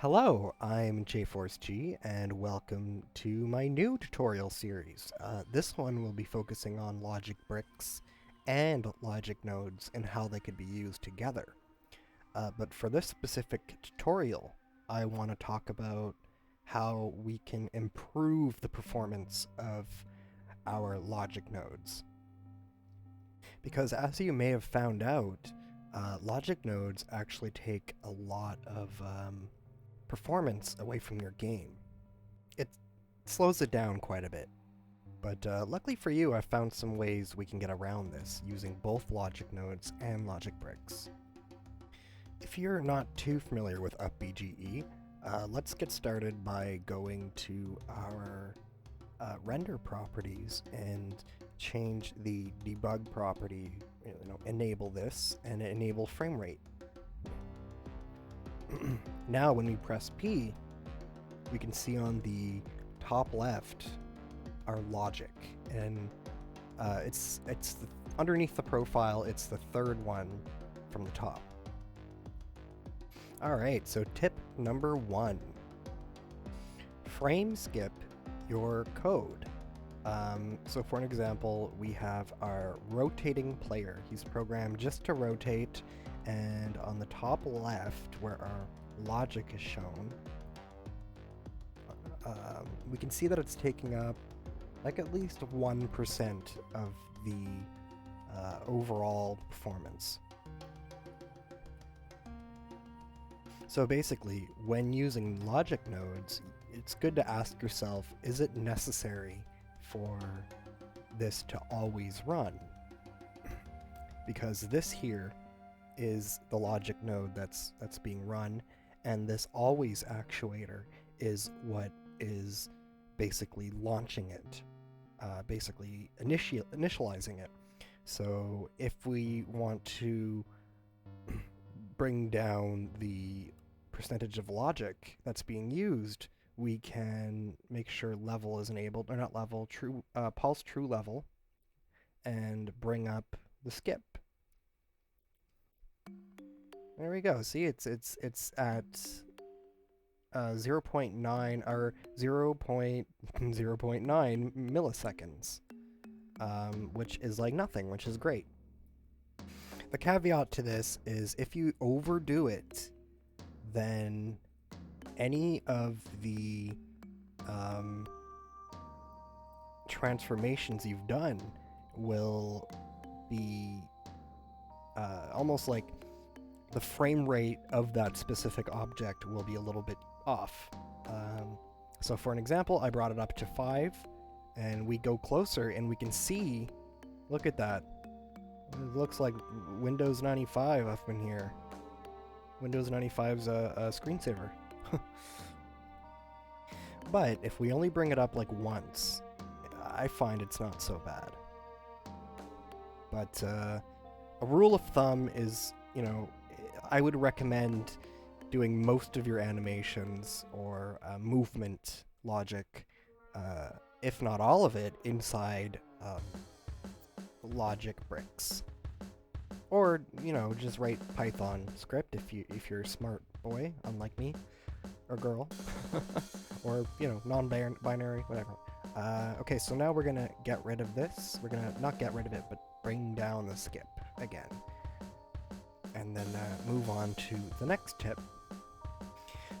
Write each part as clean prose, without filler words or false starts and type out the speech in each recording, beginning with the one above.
Hello, I'm JForceG, and welcome to my new tutorial series. This one will be focusing on logic bricks and logic nodes and how they could be used together. But for this specific tutorial, I want to talk about how we can improve the performance of our logic nodes. Because as you may have found out, logic nodes actually take a lot of performance away from your game. It slows it down quite a bit. But luckily for you, I've found some ways we can get around this using both logic nodes and logic bricks. If you're not too familiar with UPBGE, let's get started by going to our render properties and change the debug property, enable this and enable frame rate. Now when we press P, we can see on the top left our logic, and underneath the profile, it's the third one from the top. Alright, so tip number 1. Frame skip your code. So for an example, we have our rotating player. He's programmed just to rotate, and on the top left, where our logic is shown, we can see that it's taking up like at least 1% of the overall performance. So basically, when using logic nodes, it's good to ask yourself, is it necessary for this to always run? Because this here is the logic node that's being run, and this always actuator is what is basically launching it, basically initializing it. So if we want to bring down the percentage of logic that's being used, we can make sure level is enabled, or not level, true, pulse true level, and bring up the skip. There we go. See, it's at 0.9 or 0.9 milliseconds, which is like nothing, which is great. The caveat to this is if you overdo it, then any of the transformations you've done will be almost like the frame rate of that specific object will be a little bit off. So for an example, I brought it up to 5, and we go closer and we can see, look at that. It looks like Windows 95 up in here. Windows 95's a screensaver. But if we only bring it up like once, I find it's not so bad. But a rule of thumb is, I would recommend doing most of your animations or movement logic, if not all of it, inside logic bricks. Or, just write Python script if you're a smart boy, unlike me, or girl, or, non-binary, whatever. Okay, so now we're gonna get rid of this. We're gonna not get rid of it, but bring down the skip again. And then move on to the next tip.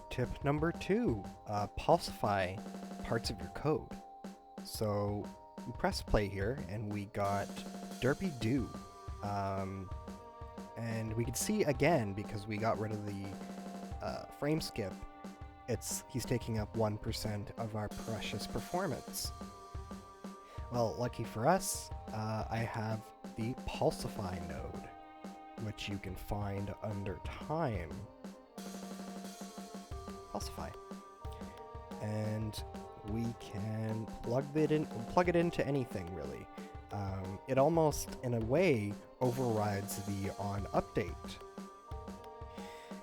Tip number 2, pulsify parts of your code. So we press play here, and we got derpy do. And we can see again, because we got rid of the frame skip, he's taking up 1% of our precious performance. Well, lucky for us, I have the pulsify node, which you can find under time. Pulsify. And we can plug it into anything, really. It almost, in a way, overrides the on update.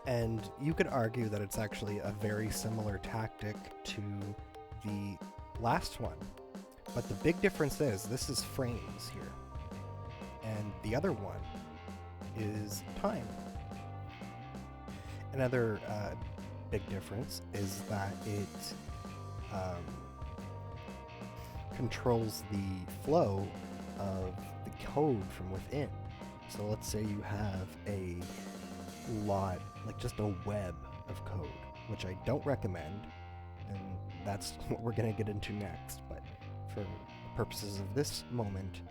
And you could argue that it's actually a very similar tactic to the last one. But the big difference is, this is frames here. And the other one is time. Another big difference is that it controls the flow of the code from within. So let's say you have a lot, like just a web of code, which I don't recommend, and that's what we're going to get into next. But for the purposes of this moment,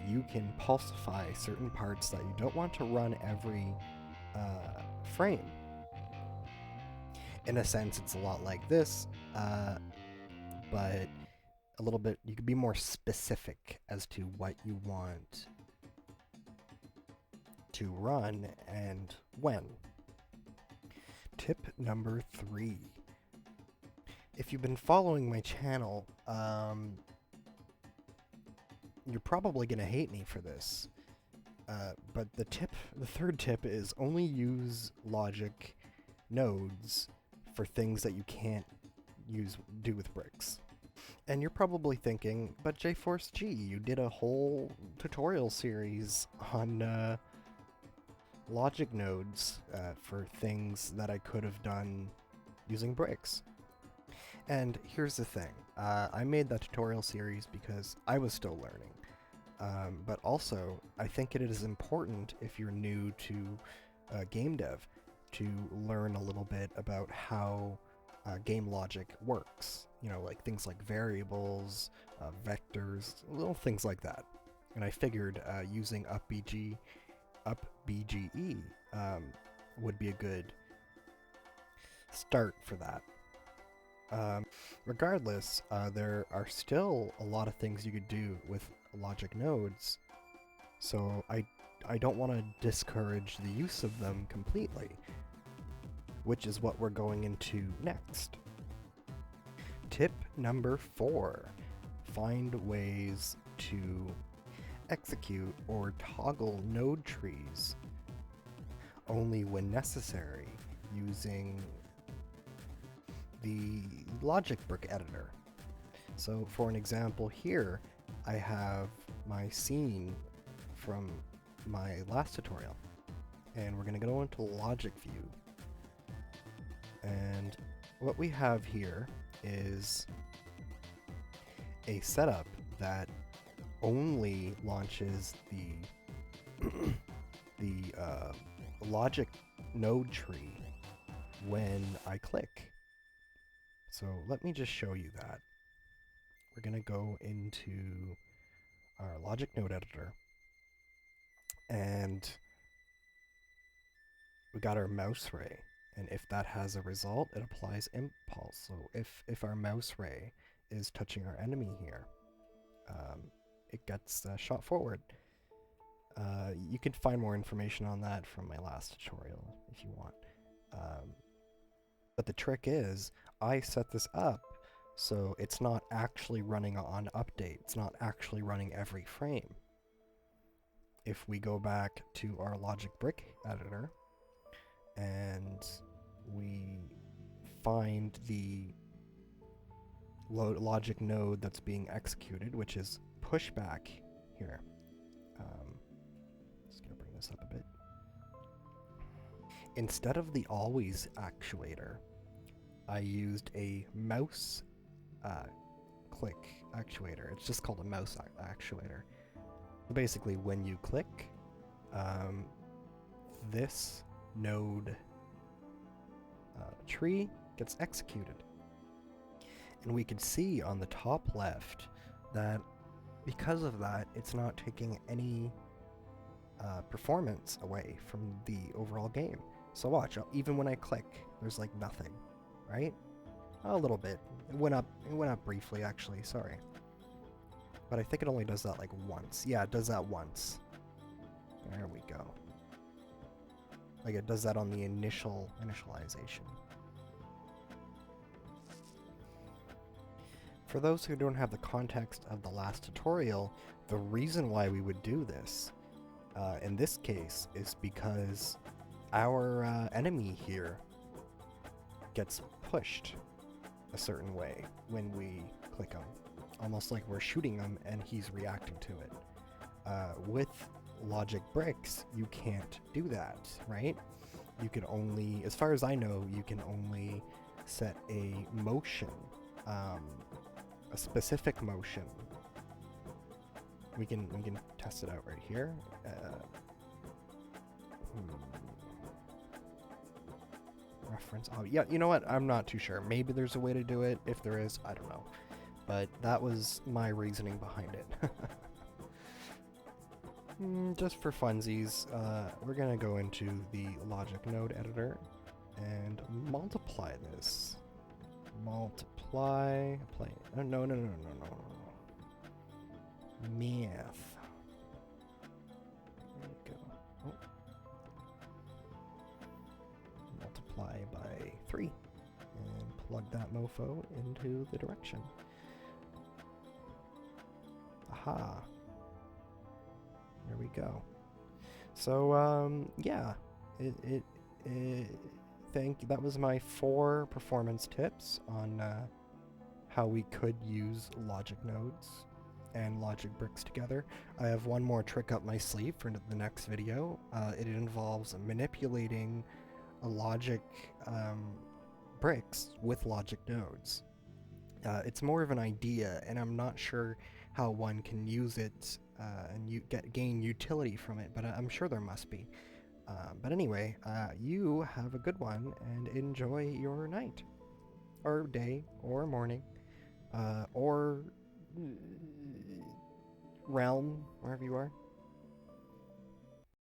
you can pulsify certain parts that you don't want to run every frame. In a sense, it's a lot like this, but a little bit, you could be more specific as to what you want to run and when. Tip number 3. If you've been following my channel, you're probably going to hate me for this. But the third tip is only use logic nodes for things that you can't do with bricks. And you're probably thinking, but JForceG, you did a whole tutorial series on logic nodes for things that I could have done using bricks. And here's the thing, I made that tutorial series because I was still learning, but also I think it is important if you're new to game dev to learn a little bit about how game logic works. You know, like things like variables, vectors, little things like that. And I figured using UPBGE would be a good start for that. Regardless, there are still a lot of things you could do with logic nodes, so I don't want to discourage the use of them completely, which is what we're going into next. Tip number 4. Find ways to execute or toggle node trees only when necessary using the logic brick editor. So for an example here, I have my scene from my last tutorial, and we're going to go into logic view. And what we have here is a setup that only launches the logic node tree when I click. So let me just show you that. We're going to go into our logic node editor, and we got our mouse ray. And if that has a result, it applies impulse. So if our mouse ray is touching our enemy here, it gets shot forward. You could find more information on that from my last tutorial if you want. But the trick is, I set this up so it's not actually running on update. It's not actually running every frame. If we go back to our logic brick editor, and we find the logic node that's being executed, which is pushback here. Just gonna bring this up a bit. Instead of the always actuator, I used a mouse click actuator. It's just called a mouse actuator. Basically, when you click, this node tree gets executed. And we can see on the top left that because of that, it's not taking any performance away from the overall game. So watch, even when I click, there's like nothing, right? A little bit. It went up briefly, actually, sorry. But I think it only does that like once. Yeah, it does that once. There we go. Like it does that on the initialization. For those who don't have the context of the last tutorial, the reason why we would do this, in this case, is because our enemy here gets pushed a certain way when we click him. Almost like we're shooting him and he's reacting to it. With logic bricks, you can't do that, right? you can only, as far as I know, you can only set a motion, a specific motion. We can test it out right here. Reference. Oh, yeah. You know what? I'm not too sure. Maybe there's a way to do it. If there is, I don't know. But that was my reasoning behind it. Just for funsies, we're gonna go into the logic node editor and multiply this. Multiply. No. Math. There we go. Oh. Multiply by 3 and plug that mofo into the direction. Aha. There we go. So yeah, that was my 4 performance tips on how we could use logic nodes and logic bricks together. I have one more trick up my sleeve for the next video. It involves manipulating a logic bricks with logic nodes. It's more of an idea, and I'm not sure how one can use it and gain utility from it, but I'm sure there must be. But anyway, you have a good one and enjoy your night, or day, or morning, or realm, wherever you are.